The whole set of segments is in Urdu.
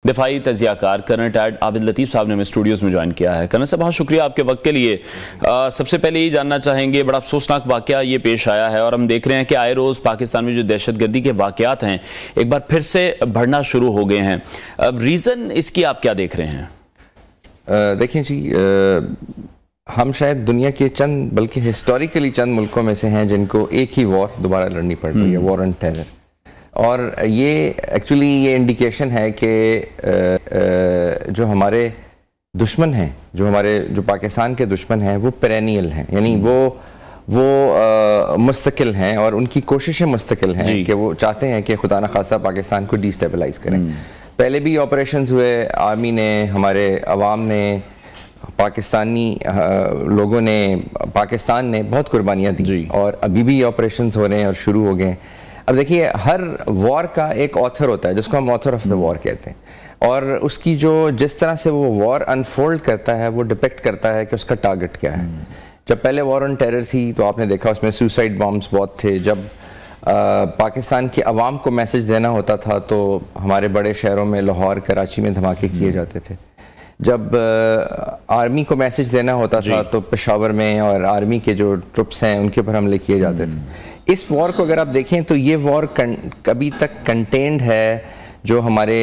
دفاعی تجزیہ کار کرنل ریٹائرڈ عابد لطیف صاحب نے ہمیں اسٹوڈیوز میں جوائن کیا ہے۔ کرنل صاحب بہت شکریہ آپ کے وقت کے لیے۔ سب سے پہلے یہ جاننا چاہیں گے، بڑا افسوسناک واقعہ یہ پیش آیا ہے اور ہم دیکھ رہے ہیں کہ آئے روز پاکستان میں جو دہشت گردی کے واقعات ہیں ایک بار پھر سے بڑھنا شروع ہو گئے ہیں، ریزن اس کی آپ کیا دیکھ رہے ہیں؟ دیکھیں جی، ہم شاید دنیا کے چند بلکہ ہسٹوریکلی چند ملکوں میں سے ہیں جن کو ایک ہی وار دوبارہ لڑنی پڑ رہی ہے، وار آن ٹیرر۔ اور یہ ایکچولی یہ انڈیکیشن ہے کہ جو ہمارے دشمن ہیں، جو پاکستان کے دشمن ہیں، وہ پیرینیل ہیں، یعنی وہ مستقل ہیں اور ان کی کوششیں مستقل ہیں کہ وہ چاہتے ہیں کہ خدا نخواستہ پاکستان کو ڈی اسٹیبلائز کریں۔ پہلے بھی آپریشنز ہوئے، آرمی نے، ہمارے عوام نے، پاکستانی لوگوں نے، پاکستان نے بہت قربانیاں دی اور ابھی بھی آپریشنز ہو رہے ہیں اور شروع ہو گئے ہیں۔ اب دیکھیے، ہر وار کا ایک آتھر ہوتا ہے جس کو ہم آتھر آف دا وار کہتے ہیں، اور اس کی جس طرح سے وہ وار انفولڈ کرتا ہے وہ ڈپیکٹ کرتا ہے کہ اس کا ٹارگٹ کیا ہے۔ جب پہلے وار آن ٹیرر تھی تو آپ نے دیکھا اس میں سوسائڈ بامز بہت تھے۔ جب پاکستان کے عوام کو میسج دینا ہوتا تھا تو ہمارے بڑے شہروں میں لاہور، کراچی میں دھماکے کیے جاتے تھے۔ جب آرمی کو میسج دینا ہوتا تھا تو پشاور میں اور آرمی کے جو ٹروپس ہیں ان کے اوپر حملے کیے جاتے تھے۔ اس وار کو اگر آپ دیکھیں تو یہ وار ابھی تک کنٹینڈ ہے، جو ہمارے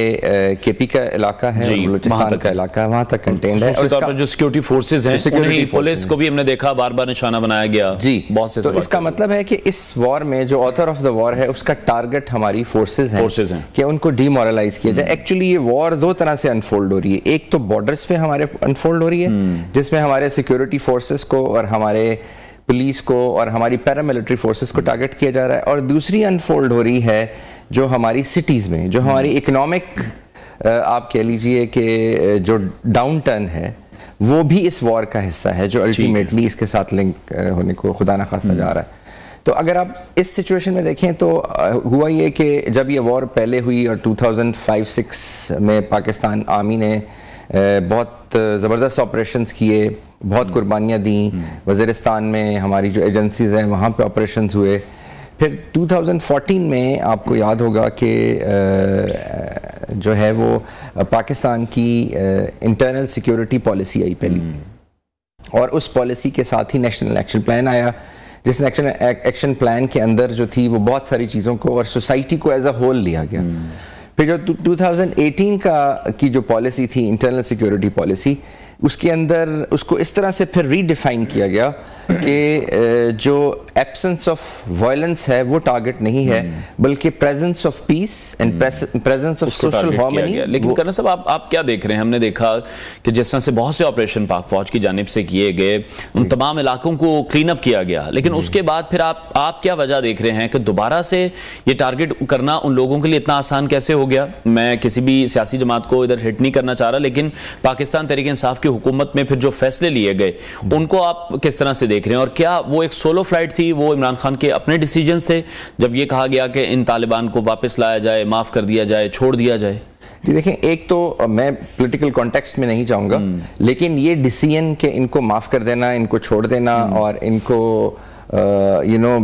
کے پی کا علاقہ ہے، بلوچستان کا علاقہ ہے، وہاں تک کنٹینڈ ہے۔ اور جو سیکیورٹی فورسز ہیں، انہیں پولیس کو بھی ہم نے دیکھا بار بار نشانہ بنایا گیا۔ جی، تو اس کا مطلب ہے کہ اس وار میں جو آتھر آف دا وار ہے اس کا ٹارگٹ ہماری فورسز ہیں کہ ان کو ڈی مورلائز کیا جائے۔ ایکچولی یہ وار دو طرح سے انفولڈ ہو رہی ہے، ایک تو بارڈرز پہ ہمارے انفولڈ ہو رہی ہے جس میں ہمارے سیکیورٹی فورسز کو اور ہمارے پولیس کو اور ہماری پیراملٹری فورسز کو ٹارگٹ کیا جا رہا ہے، اور دوسری انفولڈ ہو رہی ہے جو ہماری سٹیز میں، جو ہماری اکنامک آپ کہہ لیجئے کہ جو ڈاؤن ٹرن ہے وہ بھی اس وار کا حصہ ہے، جو الٹیمیٹلی اس کے ساتھ لنک ہونے کو خدا نخواستہ جا رہا ہے۔ تو اگر آپ اس سچویشن میں دیکھیں تو ہوا یہ کہ جب یہ وار پہلے ہوئی اور 2005-06 میں پاکستان آرمی نے بہت زبردست آپریشنز کیے، بہت قربانیاں دیں، وزیرستان میں ہماری جو ایجنسیز ہیں وہاں پہ آپریشنز ہوئے۔ پھر 2014 میں آپ کو یاد ہوگا کہ جو ہے وہ پاکستان کی انٹرنل سیکیورٹی پالیسی آئی پہلی، اور اس پالیسی کے ساتھ ہی نیشنل ایکشن پلان آیا، جس نیشنل ایکشن پلان کے اندر جو تھی وہ بہت ساری چیزوں کو اور سوسائٹی کو ایز اے ہول لیا گیا۔ پھر جو 2018 کی جو پالیسی تھی، انٹرنل سیکیورٹی پالیسی، اس کے اندر اس کو اس طرح سے پھر ری ڈیفائن کیا گیا کہ جو ایبسنس آف وائلنس ہے وہ ٹارگٹ نہیں ہے، بلکہ presence of peace and presence of social harmony. لیکن کرنل صاحب آپ کیا دیکھ رہے ہیں؟ ہم نے دیکھا کہ جس طرح سے بہت سے آپریشن پاک فوج کی جانب سے کیے گئے، ان تمام علاقوں کو کلین اپ کیا گیا، لیکن اس کے بعد پھر آپ کیا وجہ دیکھ رہے ہیں کہ دوبارہ سے یہ ٹارگٹ کرنا ان لوگوں کے لیے اتنا آسان کیسے ہو گیا؟ میں کسی بھی سیاسی جماعت کو ادھر ہٹ نہیں کرنا چاہ رہا، لیکن پاکستان تحریک انصاف کی حکومت میں پھر جو فیصلے لیے گئے ان کو آپ کس طرح سے دیکھ رہے ہیں؟ اور کیا وہ ایک سولو فلائٹ تھی، وہ عمران خان کے اپنے ڈیسیجن سے جب یہ کہا گیا کہ ان طالبان کو واپس لایا جائے، معاف کر دیا جائے، چھوڑ دیا جائے؟ جی دیکھیں، ایک تو میں پولیٹیکل کانٹیکسٹ میں نہیں جاؤں گا، لیکن یہ ڈیسیجن کہ ان کو معاف کر دینا، ان کو چھوڑ دینا اور ان کو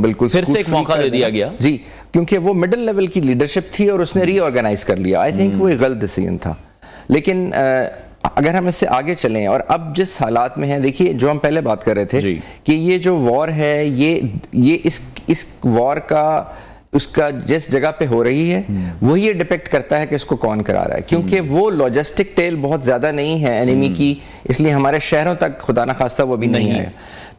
بالکل پھر سے ایک موقع دے دیا گیا، جی، کیونکہ وہ مڈل لیول کی لیڈرشپ تھی اور اس نے ری آرگنائز کر لیا۔ آئی تھنک وہ ایک غلط ڈیسیجن تھا۔ لیکن اگر ہم اس سے آگے چلیں اور اب جس حالات میں ہیں، دیکھیے جو ہم پہلے بات کر رہے تھے کہ یہ جو وار ہے، یہ اس وار کا اس کا جس جگہ پہ ہو رہی ہے وہی یہ ڈیپیکٹ کرتا ہے کہ اس کو کون کرا رہا ہے، کیونکہ وہ لاجسٹک ٹیل بہت زیادہ نہیں ہے اینیمی کی، اس لیے ہمارے شہروں تک خدا نخواستہ وہ بھی نہیں ہے۔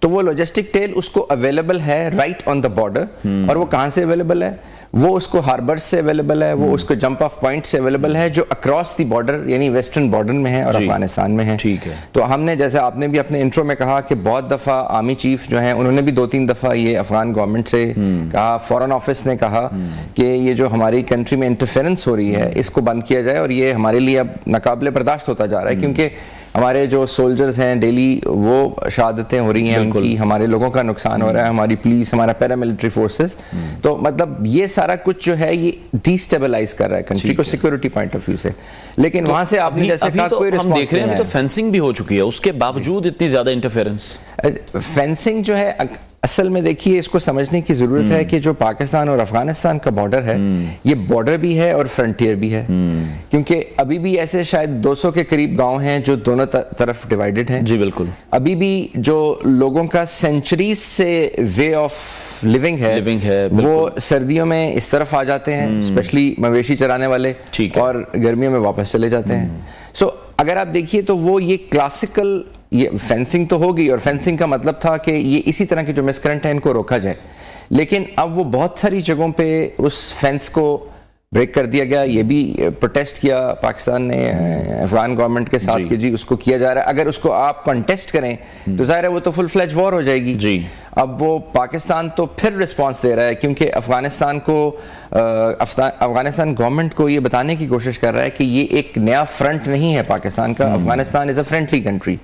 تو وہ لاجسٹک ٹیل اس کو اویلیبل ہے رائٹ آن دا بارڈر، اور وہ کہاں سے اویلیبل ہے؟ وہ اس کو ہاربرز سے اویلیبل ہے، وہ اس کو جمپ آف پوائنٹ سے اویلیبل ہے جو اکراس دی بارڈر یعنی ویسٹرن بارڈر میں ہے اور افغانستان میں ہے۔ تو ہم نے، جیسے آپ نے بھی اپنے انٹرو میں کہا کہ بہت دفعہ آرمی چیف جو ہیں انہوں نے بھی 2-3 دفعہ یہ افغان گورنمنٹ سے کہا، فورن آفس نے کہا کہ یہ جو ہماری کنٹری میں انٹرفیرنس ہو رہی ہے اس کو بند کیا جائے، اور یہ ہمارے لیے اب ناقابل برداشت ہوتا جا رہا ہے، کیونکہ ہمارے جو سولجرز ہیں ڈیلی وہ شہادتیں ہو رہی ہیں ان کی، ہمارے لوگوں کا نقصان ہو رہا ہے، ہماری پولیس، ہمارا پیراملٹری فورسز، تو مطلب یہ سارا کچھ جو ہے یہ ڈی اسٹیبلائز کر رہا ہے کنٹری کو سیکورٹی پوائنٹ آف ویو سے۔ لیکن وہاں سے آپ نے جیسے کہا کوئی رسپانس نہیں ہے۔ ہم دیکھ رہے ہیں تو فینسنگ بھی ہو چکی ہے، اس کے باوجود اتنی زیادہ انٹرفیرنس۔ فینسنگ جو ہے اصل میں دیکھیے اس کو سمجھنے کی ضرورت ہے کہ جو پاکستان اور افغانستان کا بارڈر ہے یہ بارڈر بھی ہے اور فرنٹیئر بھی ہے، کیونکہ ابھی بھی ایسے شاید 200 کے قریب گاؤں ہیں جو دونوں طرف ڈیوائیڈڈ ہیں. جی بالکل. ابھی بھی جو لوگوں کا سینچریز سے وے آف لیونگ ہے وہ سردیوں میں اس طرف آ جاتے ہیں، اسپیشلی مویشی چرانے والے، اور گرمیوں میں واپس چلے جاتے ہیں. سو اگر آپ دیکھیے تو وہ یہ کلاسیکل یہ فینسنگ تو ہوگی، اور فینسنگ کا مطلب تھا کہ یہ اسی طرح کے جو مسکرنٹ ہیں ان کو روکا جائے، لیکن اب وہ بہت ساری جگہوں پہ اس فینس کو بریک کر دیا گیا. یہ بھی پروٹیسٹ کیا پاکستان نے افغان گورنمنٹ کے ساتھ کہ جی اس کو کیا جا رہا ہے. اگر اس کو آپ کنٹیسٹ کریں تو ظاہر ہے وہ تو فل فلیج وار ہو جائے گی. جی اب وہ پاکستان تو پھر رسپانس دے رہا ہے، کیونکہ افغانستان گورنمنٹ کو یہ بتانے کی کوشش کر رہا ہے کہ یہ ایک نیا فرنٹ نہیں ہے پاکستان کا. افغانستان از اے فرینڈلی کنٹری،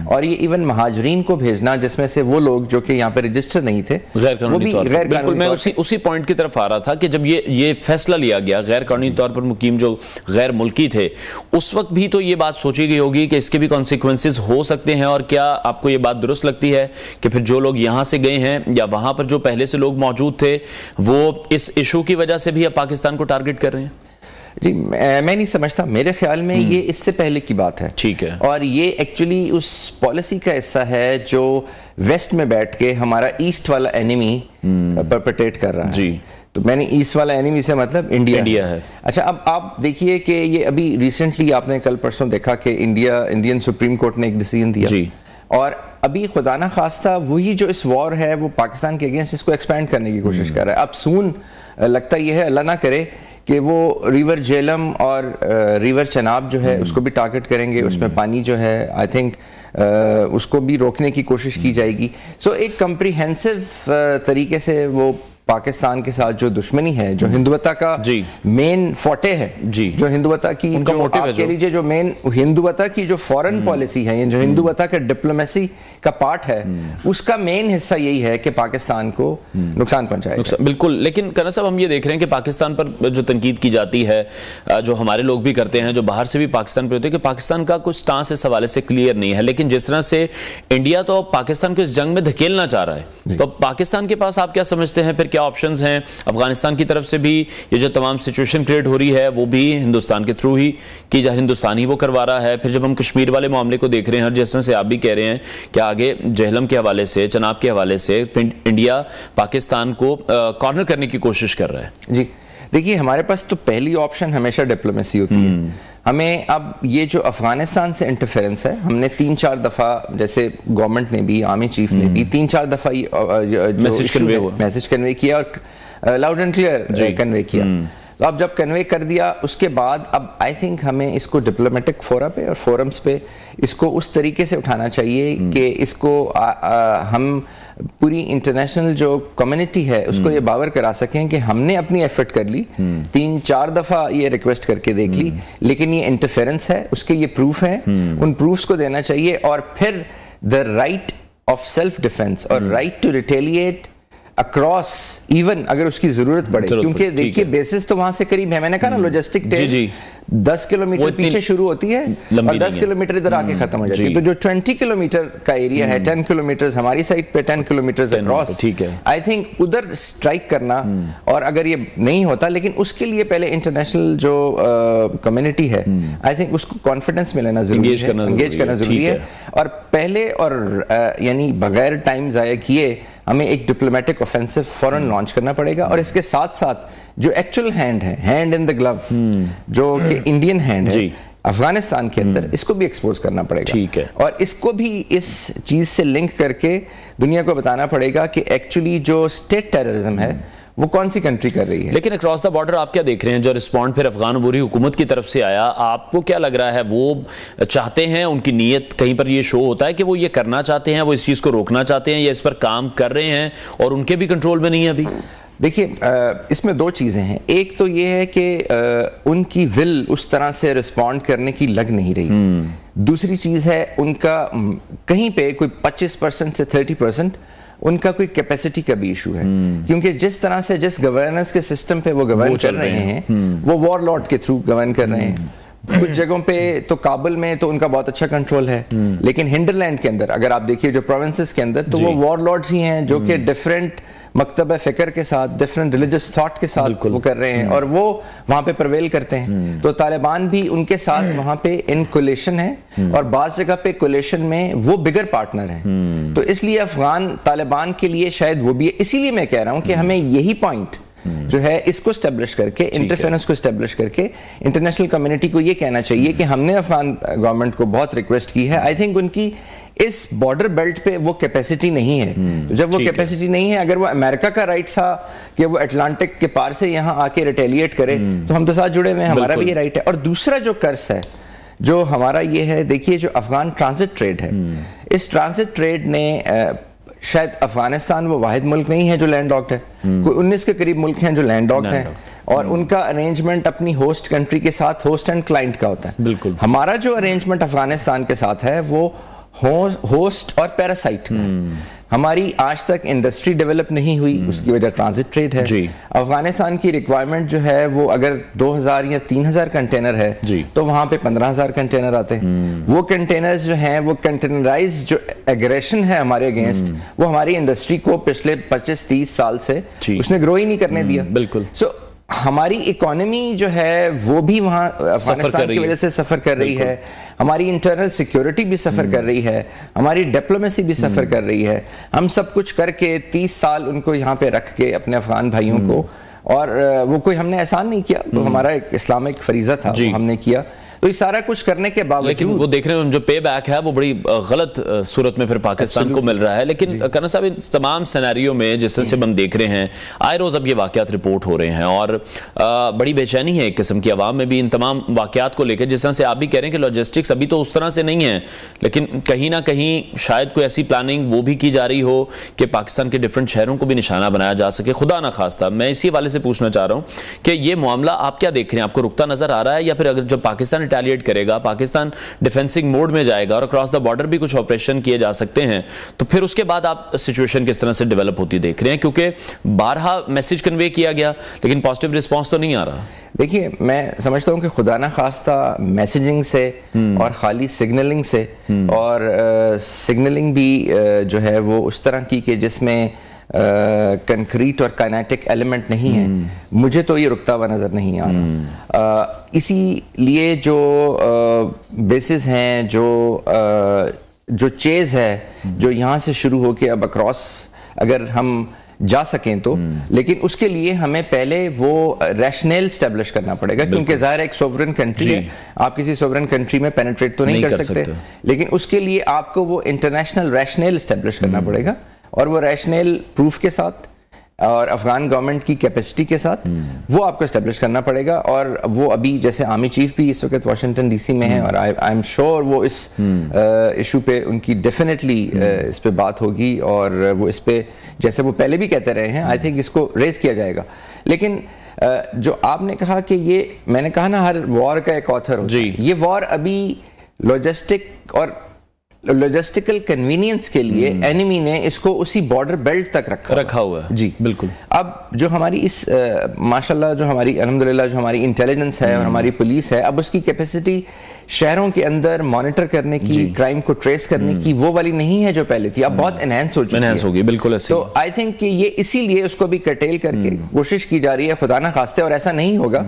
اور یہ ایون مہاجرین کو بھیجنا جس میں سے وہ لوگ جو کہ یہاں پہ رجسٹر نہیں تھے غیر قانونی طور پر. بالکل میں اسی پوائنٹ کی طرف آ رہا تھا کہ جب یہ فیصلہ لیا گیا غیر قانونی طور پر مقیم جو غیر ملکی تھے، اس وقت بھی تو یہ بات سوچی گئی ہوگی کہ اس کے بھی کانسیکوینسز ہو سکتے ہیں. اور کیا آپ کو یہ بات درست لگتی ہے کہ پھر جو لوگ یہاں سے گئے ہیں یا وہاں پر جو پہلے سے لوگ موجود تھے وہ اس ایشو کی وجہ سے بھی اب پاکستان کو ٹارگٹ کر رہے ہیں؟ جی میں نہیں سمجھتا، میرے خیال میں یہ اس سے پہلے کی بات ہے. ٹھیک ہے. اور یہ ایکچولی اس پالیسی کا حصہ ہے جو ویسٹ میں بیٹھ کے ہمارا ایسٹ والا اینیمی پرپیٹریٹ کر رہا ہے. جی تو میں نے ایسٹ والا اینیمی سے مطلب انڈیا ہے. اچھا اب آپ دیکھیے کہ یہ ابھی ریسنٹلی آپ نے کل پرسوں دیکھا کہ انڈین سپریم کورٹ نے ایک ڈیسیژن دیا. جی اور ابھی خدا نہ خواستہ وہی جو اس وار ہے وہ پاکستان کے اگینسٹ اس کو ایکسپینڈ کرنے کی کوشش کر رہا ہے. اب سون لگتا یہ ہے اللہ نہ کرے کہ وہ ریور جہلم اور ریور چناب جو ہے اس کو بھی ٹارگٹ کریں گے. اس میں پانی جو ہے آئی تھنک اس کو بھی روکنے کی کوشش کی جائے گی. سو ایک کمپریہنسو طریقے سے وہ پاکستان کے ساتھ جو دشمنی ہے، جو ہندوتا کا مین فوٹے ہے، جو ہندوتا کی آپ کہہ لیجیے جو مین ہندوتا کی جو فورن پالیسی ہے، جو ہندوتا کے ڈپلومیسی کا پارٹ ہے، اس کا مین حصہ یہی ہے کہ پاکستان کو نقصان پہنچائے. بالکل. لیکن کرنا صاحب ہم یہ دیکھ رہے ہیں کہ پاکستان پر جو تنقید کی جاتی ہے، جو ہمارے لوگ بھی کرتے ہیں، جو باہر سے بھی پاکستان پہ ہوتے ہیں، کہ پاکستان کا کچھ سٹانس اس حوالے سے کلیئر نہیں ہے. لیکن جس طرح سے انڈیا تو پاکستان کو اس جنگ میں دھکیلنا چاہ رہا ہے، تو پاکستان کے پاس آپ کیا سمجھتے ہیں پھر کیا آپشنز ہیں؟ افغانستان کی طرف سے بھی یہ جو تمام سچویشن کریٹ ہو رہی ہے وہ بھی ہندوستان کے تھرو ہی کی جا، ہندوستان ہی وہ کروا رہا ہے. پھر جب ہم کشمیر والے معاملے کو دیکھ رہے ہیں، جس طرح سے آپ بھی کہہ رہے ہیں کہ آگے جہلم کے حوالے سے، چناب کے حوالے سے انڈیا پاکستان کو کارنر کرنے کی کوشش کر رہا ہے. جی دیکھیے ہمارے پاس تو پہلی آپشن ہمیشہ ڈپلومیسی ہوتی ہے. ہمیں اب یہ جو افغانستان سے انٹرفیرنس ہے، ہم نے 3-4 دفعہ جیسے گورنمنٹ نے بھی، آرمی چیف نے بھی 3-4 دفعہ میسج کنوے کیا اور لاؤڈ اینڈ کلیئر کنوے کیا. تو اب جب کنوے کر دیا اس کے بعد اب آئی تھنک ہمیں اس کو ڈپلومیٹک فورا پہ اور فورمز پہ اس کو اس طریقے سے اٹھانا چاہیے کہ اس کو ہم پوری انٹرنیشنل جو کمیونٹی ہے اس کو یہ باور کرا سکیں کہ ہم نے اپنی ایفرٹ کر لی، 3-4 دفعہ یہ ریکویسٹ کر کے دیکھ لی، لیکن یہ انٹرفیرنس ہے، اس کے یہ پروف ہیں، ان پروفز کو دینا چاہیے. اور پھر the right of self defence اور right to retaliate across even اگر اس کی ضرورت پڑے، کیونکہ دیکھیے بیسس تو وہاں سے قریب ہے. میں نے کہا نا لوجسٹک ٹیل 10 کلومیٹر پیچھے شروع ہوتی ہے اور 10 کلومیٹر ادھر آ کے ختم ہو جاتی ہے. تو جو 20 کلومیٹر کا ایریا ہے، 10 کلومیٹر ہماری سائڈ پہ، 10 کلومیٹر اکراس، آئی تھنک ادھر اسٹرائک کرنا. اور اگر یہ نہیں ہوتا، لیکن اس کے لیے پہلے انٹرنیشنل جو کمیونٹی ہے آئی تھنک اس کو کانفیڈنس میں لینا ضروری ہے، انگیج کرنا ضروری ہے. اور پہلے اور یعنی بغیر ٹائم ضائع کیے ہمیں ایک ڈپلومیٹک آفینسو فوراً لانچ کرنا پڑے گا. اور اس کے ساتھ ساتھ جو ایکچوئل ہینڈ ہے، ہینڈ ان دا گلو، جو کہ انڈین ہینڈ ہے افغانستان کے اندر، اس کو بھی ایکسپوز کرنا پڑے گا. اور اس کو بھی اس چیز سے لنک کر کے دنیا کو بتانا پڑے گا کہ ایکچولی جو اسٹیٹ ٹیررزم ہے وہ کون سی کنٹری کر رہی ہے. لیکن اکراس دا بارڈر آپ کیا دیکھ رہے ہیں جو رسپونڈ پھر افغان عبوری حکومت کی طرف سے آیا؟ آپ کو کیا لگ رہا ہے وہ چاہتے ہیں، ان کی نیت کہیں پر یہ شو ہوتا ہے کہ وہ یہ کرنا چاہتے ہیں، وہ اس چیز کو روکنا چاہتے ہیں، یا اس پر کام کر رہے ہیں اور ان کے بھی کنٹرول میں نہیں ہے ابھی؟ دیکھیے اس میں 2 چیزیں ہیں. ایک تو یہ ہے کہ ان کی ول اس طرح سے رسپونڈ کرنے کی لگ نہیں رہی. دوسری چیز ہے ان کا کہیں پہ کوئی 25% سے 30% ان کا کوئی کیپیسٹی کا بھی ایشو ہے. کیونکہ جس طرح سے جس گورننس کے سسٹم پہ وہ گورن کر رہے ہیں، وہ وار لارڈ کے تھرو گورن کر رہے ہیں. کچھ جگہوں پہ تو کابل میں تو ان کا بہت اچھا کنٹرول ہے, لیکن ہنڈرلینڈ کے اندر اگر آپ دیکھیے جو پروونسز کے اندر تو وہ وار لارڈز ہی ہیں جو کہ ڈیفرنٹ مکتبہ فکر کے ساتھ, ڈیفرنٹ ریلیجس تھاٹ کے ساتھ وہ کر رہے ہیں, اور وہ وہاں پہ پرویل کرتے ہیں. تو طالبان بھی ان کے ساتھ وہاں پہ ان کولیشن ہے, اور بعض جگہ پہ کولیشن میں وہ بگر پارٹنر ہیں. تو اس لیے افغان طالبان کے لیے شاید وہ بھی ہے. اسی لیے میں کہہ رہا ہوں کہ ہمیں یہی پوائنٹ جو ہے اس کو اسٹیبلش کر کے, انٹرفیرنس کو اسٹیبلش کر کے انٹرنیشنل کمیونٹی کو یہ کہنا چاہیے کہ ہم نے افغان گورنمنٹ کو بہت ریکویسٹ کی ہے. آئی تھنک ان کی اس بارڈر بیلٹ پہ وہ کیپیسٹی نہیں ہے. جب وہ کیپیسٹی نہیں ہے, اگر وہ امریکہ کا رائٹ تھا کہ وہ اٹلانٹک کے پار سے یہاں آ کے ریٹیلیٹ کرے تو ہم تو ساتھ جڑے ہوئے ہیں, ہمارا بھی یہ رائٹ ہے. اور دوسرا جو قرض ہے جو ہمارا یہ ہے, دیکھیے جو افغان ٹرانزٹ ٹریڈ ہے, اس ٹرانزٹ ٹریڈ نے شاید افغانستان وہ واحد ملک نہیں ہے جو لینڈ لاکڈ ہے, کوئی 19 کے قریب ملک ہیں جو لینڈ لاکڈ ہیں, اور ان کا ارینجمنٹ اپنی ہوسٹ کنٹری کے ساتھ ہوسٹ اینڈ کلائنٹ کا ہوتا ہے. بالکل ہمارا جو ارینجمنٹ افغانستان کے ساتھ ہے وہ ہوسٹ اور پیراسائٹ کا ہے. ہماری آج تک انڈسٹری ڈیولپ نہیں ہوئی, اس کی وجہ ٹرانزٹ ٹریڈ ہے. افغانستان کی ریکوائرمنٹ جو ہے وہ اگر 2000 یا 3000 کنٹینر ہے تو وہاں پہ 15000 کنٹینر آتے ہیں. وہ کنٹینرز جو ہیں وہ کنٹینرائز جو ایگریشن ہے ہمارے اگینسٹ, وہ ہماری انڈسٹری کو پچھلے 25-30 سال سے اس نے گرو ہی نہیں کرنے دیا. بالکل. سو ہماری اکانومی جو ہے وہ بھی وہاں افغانستان کی وجہ سے سفر کر رہی ہے, ہماری انٹرنل سیکیورٹی بھی سفر کر رہی ہے, ہماری ڈپلومیسی بھی سفر کر رہی ہے. ہم سب کچھ کر کے 30 سال ان کو یہاں پہ رکھ کے اپنے افغان بھائیوں کو, اور وہ کوئی ہم نے احسان نہیں کیا, وہ ہمارا ایک اسلامک فریضہ تھا, وہ ہم نے کیا. تو یہ سارا کچھ کرنے کے باوجود لیکن وہ دیکھ رہے ہیں جو پے بیک ہے وہ بڑی غلط صورت میں پھر پاکستان کو مل رہا ہے. لیکن کرنا صاحب ان تمام سیناریو میں جس طرح سے ہم دیکھ رہے ہیں آئے روز اب یہ واقعات رپورٹ ہو رہے ہیں, اور بڑی بے چینی ہے ایک قسم کی عوام میں بھی ان تمام واقعات کو لے کے. جس طرح سے آپ بھی کہہ رہے ہیں کہ لاجسٹکس ابھی تو اس طرح سے نہیں ہے, لیکن کہیں نہ کہیں شاید کوئی ایسی پلاننگ وہ بھی کی جا رہی ہو کہ پاکستان کے ڈفرینٹ شہروں کو بھی نشانہ بنایا جا سکے. خدا نہ خواستہ میں اسی حوالے سے پوچھنا چاہ رہا ہوں کہ یہ معاملہ آپ کیا دیکھ رہے ہیں, آپ کو رکتا نظر آ رہا ہے, یا پھر اگر جب پاکستان ریٹیلیٹ کرے گا, پاکستان ڈیفینسنگ موڈ میں جائے گا اور اکراس دا بارڈر بھی کچھ آپریشن کیے جا سکتے ہیں, تو پھر اس کے بعد آپ سچویشن کس طرح سے ڈیولپ ہوتی دیکھ رہے ہیں؟ کیونکہ بارہا میسج کنوے کیا گیا لیکن پازیٹیو رسپانس تو نہیں آ رہا. دیکھیے میں سمجھتا ہوں کہ خدا نہ خواستہ میسیجنگ سے اور خالی سگنلنگ سے, اور سگنلنگ بھی جو ہے وہ اس طرح کی کہ جس میں کنکریٹ اور کائنیٹک ایلیمنٹ نہیں ہے, مجھے تو یہ رکتا ہوا نظر نہیں آ رہا. اسی لیے جو بیسز ہیں, جو چیز ہے جو یہاں سے شروع ہو کے اب اکراس اگر ہم جا سکیں تو, لیکن اس کے لیے ہمیں پہلے وہ ریشنل اسٹیبلش کرنا پڑے گا, کیونکہ ظاہر ایک سوورن کنٹری ہے, آپ کسی سوورن کنٹری میں پینیٹریٹ تو نہیں کر سکتے, لیکن اس کے لیے آپ کو وہ انٹرنیشنل ریشنل اسٹیبلش کرنا پڑے گا, اور وہ ریشنل پروف کے ساتھ اور افغان گورنمنٹ کی کیپیسٹی کے ساتھ وہ آپ کو اسٹیبلش کرنا پڑے گا. اور وہ ابھی جیسے آرمی چیف بھی اس وقت واشنگٹن ڈی سی میں ہیں, اور آئی ایم شیور وہ اس ایشو پہ ان کی ڈیفینیٹلی اس پہ بات ہوگی, اور وہ اس پہ جیسے وہ پہلے بھی کہتے رہے ہیں آئی تھنک اس کو ریز کیا جائے گا. لیکن جو آپ نے کہا کہ یہ, میں نے کہا نا ہر وار کا ایک آتھر ہوتا ہے, یہ وار ابھی لاجسٹک اور لاجسٹیکل کنوینئنس کے لیے اینیمی نے اس کو اسی بارڈر بیلٹ تک رکھا ہوا ہے. جی بالکل. اب جو ہماری اس ماشاءاللہ جو ہماری الحمدللہ جو ہماری انٹیلیجنس ہے اور ہماری پولیس ہے, اب اس کی کیپیسٹی شہروں کے اندر مانیٹر کرنے کی, کرائم کو ٹریس کرنے کی وہ والی نہیں ہے جو پہلے تھی, اب بہت انہینس ہو چکی ہے. بالکل. تو آئی تھنک کہ یہ اسی لیے اس کو بھی کرٹیل کر کے کوشش کی جا رہی ہے, خدا نہ خواستہ, اور ایسا نہیں ہوگا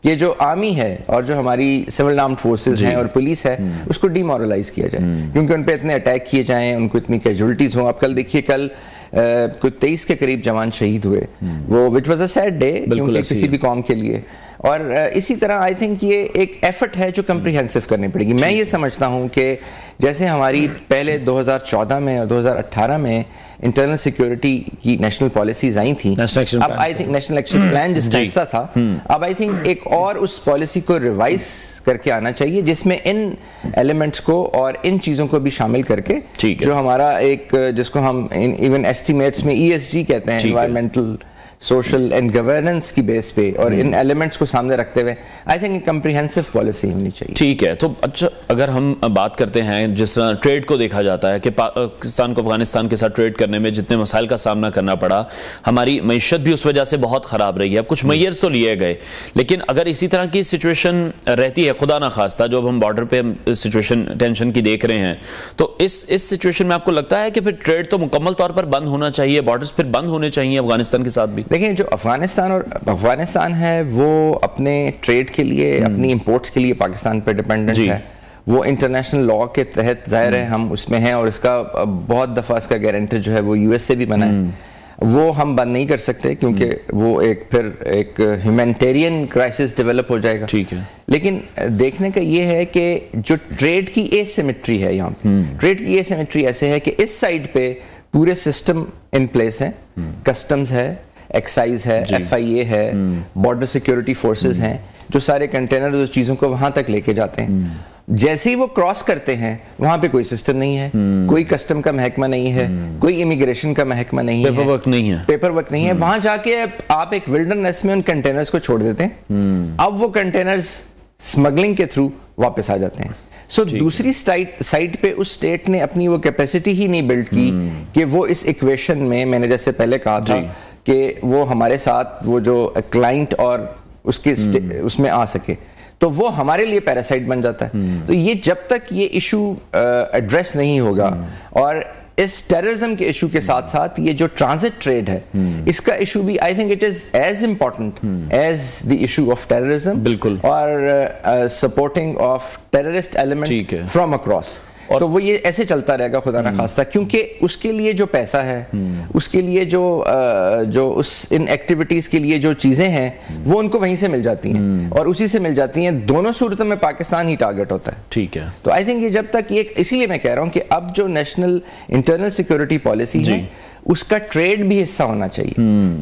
کہ جو آرمی ہے اور جو ہماری سول آرمڈ فورسز ہیں اور پولیس ہے اس کو ڈی مورلائز کیا جائے, کیونکہ ان پہ اتنے اٹیک کیے جائیں, ان کو اتنی کیجولٹیز ہوں. آپ کل دیکھیے, کل کوئی 23 کے قریب جوان شہید ہوئے, وہ which was a sad day کیونکہ کسی بھی قوم کے لیے. اور اسی طرح آئی تھنک یہ ایک ایفرٹ ہے جو کمپریہنسو کرنی پڑے گی. میں یہ سمجھتا ہوں کہ جیسے ہماری پہلے 2014 میں اور 2018 میں انٹرنل سیکیورٹی کی نیشنل پالیسیز آئی تھیں, اب I think national action plan جس کا حصہ تھا, اب آئی تھنک ایک اور اس پالیسی کو ریوائز کر کے آنا چاہیے جس میں ان ایلیمنٹس کو اور ان چیزوں کو بھی شامل کر کے, جو ہمارا ایک جس کو ہم ایون ایسٹیمیٹس میں ESG کہتے ہیں, انوائرمنٹل سوشل اینڈ گورننس کی بیس پہ اور ان ایلیمنٹس کو سامنے رکھتے ہوئے آئی تھنک ایک کمپریہنسو پالیسی ہونی چاہیے. ٹھیک ہے. تو اچھا اگر ہم بات کرتے ہیں جس طرح ٹریڈ کو دیکھا جاتا ہے کہ پاکستان کو افغانستان کے ساتھ ٹریڈ کرنے میں جتنے مسائل کا سامنا کرنا پڑا, ہماری معیشت بھی اس وجہ سے بہت خراب رہی ہے. اب کچھ میئرز تو لیے گئے, لیکن اگر اسی طرح کی سچویشن رہتی ہے خدا نہ خواستہ, جو اب ہم بارڈر پہ سچویشن ٹینشن کی دیکھ رہے ہیں, تو اس سچویشن میں آپ کو لگتا ہے کہ پھر ٹریڈ تو مکمل طور پر بند ہونا چاہیے, بارڈرز پھر بند ہونے چاہیے افغانستان کے ساتھ بھی؟ دیکھیں جو افغانستان ہے وہ اپنے ٹریڈ کے لیے, اپنی امپورٹس کے لیے پاکستان پہ ڈیپینڈنٹ ہے. وہ انٹرنیشنل لاء کے تحت ظاہر ہے ہم اس میں ہیں, اور اس کا بہت دفعہ اس کا گارنٹر جو ہے وہ یو ایس سے بھی بنا ہے. وہ ہم بند نہیں کر سکتے کیونکہ وہ پھر ایک ہیومینٹیرین کرائسس ڈیولپ ہو جائے گا. ٹھیک ہے. لیکن دیکھنے کا یہ ہے کہ جو ٹریڈ کی اے سیمیٹری ہے یہاں پہ, ٹریڈ کی اے سیمیٹری ایسے ہے کہ اس سائڈ پہ پورے سسٹم ان پلیس ہیں, کسٹمز ہے, ایکسائز ہے, ایف آئی اے ہے, بارڈر سیکیورٹی فورسز ہیں, جو سارے کنٹینر اس چیزوں کو وہاں تک لے کے جاتے ہیں. جیسے ہی وہ کراس کرتے ہیں وہاں پہ کوئی سسٹم نہیں ہے, کوئی کسٹم کا محکمہ نہیں ہے, کوئی امیگریشن کا محکمہ نہیں ہے, پیپر ورک نہیں ہے. وہاں جا کے آپ ایک ولڈرنیس میں ان کنٹینرز کو چھوڑ دیتے ہیں. اب وہ کنٹینرز سمگلنگ کے تھرو واپس آ جاتے ہیں. سو دوسری سائٹ پہ اس اسٹیٹ نے اپنی وہ کیپیسٹی ہی نہیں بلڈ کی کہ وہ اس ایکویشن میں نے جیسے پہلے کہا تھا کہ وہ ہمارے ساتھ وہ جو کلائنٹ اور اس میں آ سکے, تو وہ ہمارے لیے پیراسائٹ بن جاتا ہے. تو یہ جب تک یہ ایشو ایڈریس نہیں ہوگا, اور اس ٹیررزم کے ایشو کے ساتھ ساتھ یہ جو ٹرانزٹ ٹریڈ ہے اس کا ایشو بھی I think it is as important as the issue of terrorism, بالکل, اور supporting of terrorist element from across. تو وہ یہ ایسے چلتا رہے گا خدا نہ خواستہ, کیونکہ اس کے لیے جو پیسہ ہے, اس کے لیے جو اس ان ایکٹیویٹیز کے لیے جو چیزیں ہیں وہ ان کو وہیں سے مل جاتی ہیں, اور اسی سے مل جاتی ہیں. دونوں صورتوں میں پاکستان ہی ٹارگٹ ہوتا ہے. ٹھیک ہے. تو آئی تھنک یہ جب تک یہ, اسی لیے میں کہہ رہا ہوں کہ اب جو نیشنل انٹرنل سیکورٹی پالیسی ہے اس کا ٹریڈ بھی حصہ ہونا چاہیے,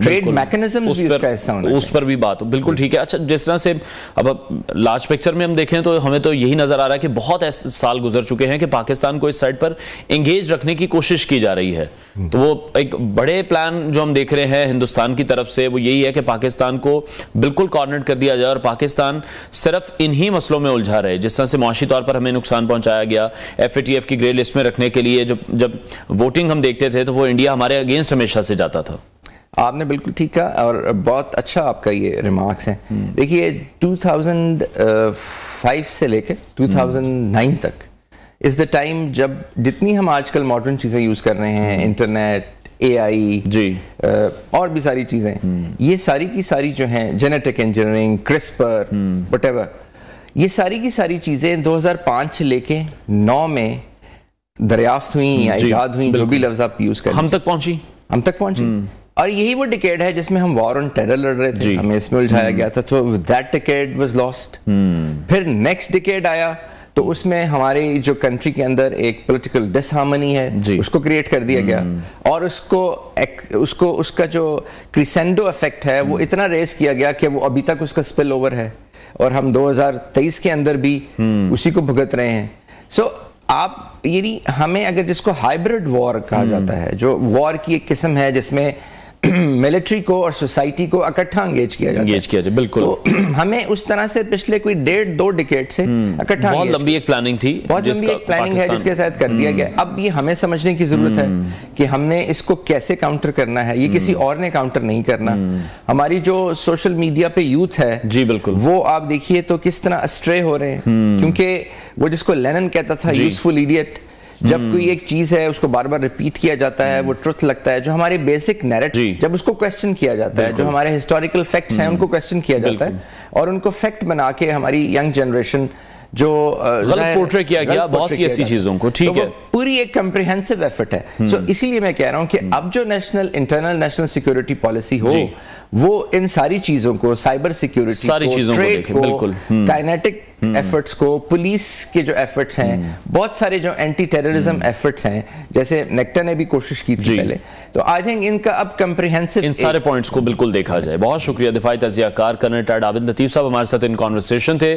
ٹریڈ میکنزم بھی اس کا حصہ ہونا چاہیے, اس پر بھی بات ہو. بالکل ٹھیک ہے. اچھا جس طرح سے اب لارج پکچر میں ہم دیکھیں تو ہمیں تو یہی نظر آ رہا ہے کہ بہت ایسے سال گزر چکے ہیں کہ پاکستان کو اس سائڈ پر انگیج رکھنے کی کوشش کی جا رہی ہے. تو وہ ایک بڑے پلان جو ہم دیکھ رہے ہیں ہندوستان کی طرف سے وہ یہی ہے کہ پاکستان کو بالکل کارنرڈ کر دیا جائے, اور پاکستان صرف انہی مسئلوں میں الجھا رہے. جس طرح سے معاشی طور پر ہمیں نقصان پہنچایا گیا, ایف اے ٹی ایف کی گرے لسٹ میں رکھنے کے لیے جب ووٹنگ ہم دیکھتے تھے تو وہ انڈیا ہمارے اگینسٹ ہمیشہ سے جاتا تھا. آپ نے بالکل ٹھیک کہا, اور بہت اچھا آپ کا یہ ریمارکس ہیں. دیکھیے 2005 سے لے کے 2009 تک از دا ٹائم جب جتنی ہم آج کل ماڈرن چیزیں یوز کر رہے ہیں, انٹرنیٹ, اے آئی, اور بھی ساری چیزیں, یہ ساری کی ساری جو ہیں, جینیٹک انجینئرنگ, کرسپر, وٹ ایور, یہ ساری کی ساری چیزیں 2005 سے لے کے 9 میں دریافت ہوئیں یا ایجاد ہوئیں, جو بھی لفظ آپ یوز کریں, ہم تک پہنچی. اور یہی وہ ڈیکیڈ ہے جس میں ہم وار آن ٹیرر لڑ رہے تھے, ہمیں اس میں الجھایا گیا تھا. تو دیٹ ڈیکیڈ واز لاسٹ. پھر نیکسٹ ڈیکیڈ آیا تو اس میں ہماری جو کنٹری کے اندر ایک پولیٹیکل ڈس ہارمنی ہے اس کو کریٹ کر دیا گیا, اور اس کا جو کریسینڈو افیکٹ ہے وہ اتنا ریز کیا گیا کہ وہ ابھی تک اس کا سپل اوور ہے, اور ہم 2023 کے اندر بھی اسی کو بھگت رہے ہیں. سو آپ یعنی ہمیں اگر جس کو ہائبرڈ وار کہا جاتا ہے, جو وار کی ایک قسم ہے جس میں ملٹری کو اور سوسائٹی کو اکٹھا انگیج کیا جاتا ہے, بالکل, تو ہمیں اس طرح سے پچھلے کوئی 1.5-2 ڈیکیڈ سے اکٹھا, بہت لمبی ایک پلاننگ تھی, بہت لمبی ایک پلاننگ ہے جس کے تحت کر دیا گیا. اب یہ ہمیں سمجھنے کی ضرورت ہے کہ ہم نے اس کو کیسے کاؤنٹر کرنا ہے. یہ کسی اور نے کاؤنٹر نہیں کرنا. ہماری جو سوشل میڈیا پہ یوتھ ہے, جی بالکل, وہ آپ دیکھیے تو کس طرح اسٹرے ہو رہے ہیں, کیونکہ وہ جس کو لینن کہتا تھا یوزفل ایڈیٹ, جب کوئی ایک چیز ہے اس کو بار بار ریپیٹ کیا جاتا ہے, وہ ٹروتھ لگتا ہے. جو ہمارے بیسک نیریٹو, جب اس کو کویسچن کیا جاتا ہے, جو ہمارے ہسٹوریکل فیکٹس ہیں ان کو کویسچن کیا جاتا ہے, اور ان کو فیکٹ بنا کے ہماری ینگ جنریشن جو غلط پورٹرے کیا گیا بہت سی ایسی چیزوں کو. ٹھیک ہے, پوری ایک کمپریہنسو ایفرٹ ہے. سو اسی لیے میں کہہ رہا ہوں کہ اب جو انٹرنل نیشنل سیکورٹی پالیسی ہو, وہ ان ساری چیزوں کو, سائبر سیکورٹی کو, ٹریڈ کو, کائنیٹک ایفرٹس کو, پولیس کے جو ایفرٹس ہیں, بہت سارے جو اینٹی ٹیررزم ایفرٹس ہیں, جیسے نیکٹا نے بھی کوشش کی تھی پہلے, تو آئی تھنک ان کا اب کمپریہنسو ان سارے پوائنٹس کو بالکل دیکھا جائے. بہت شکریہ دفاعی تجزیہ کار کرنل ریٹائرڈ عابد لطیف صاحب ہمارے ساتھ ان کانورسیشن تھے.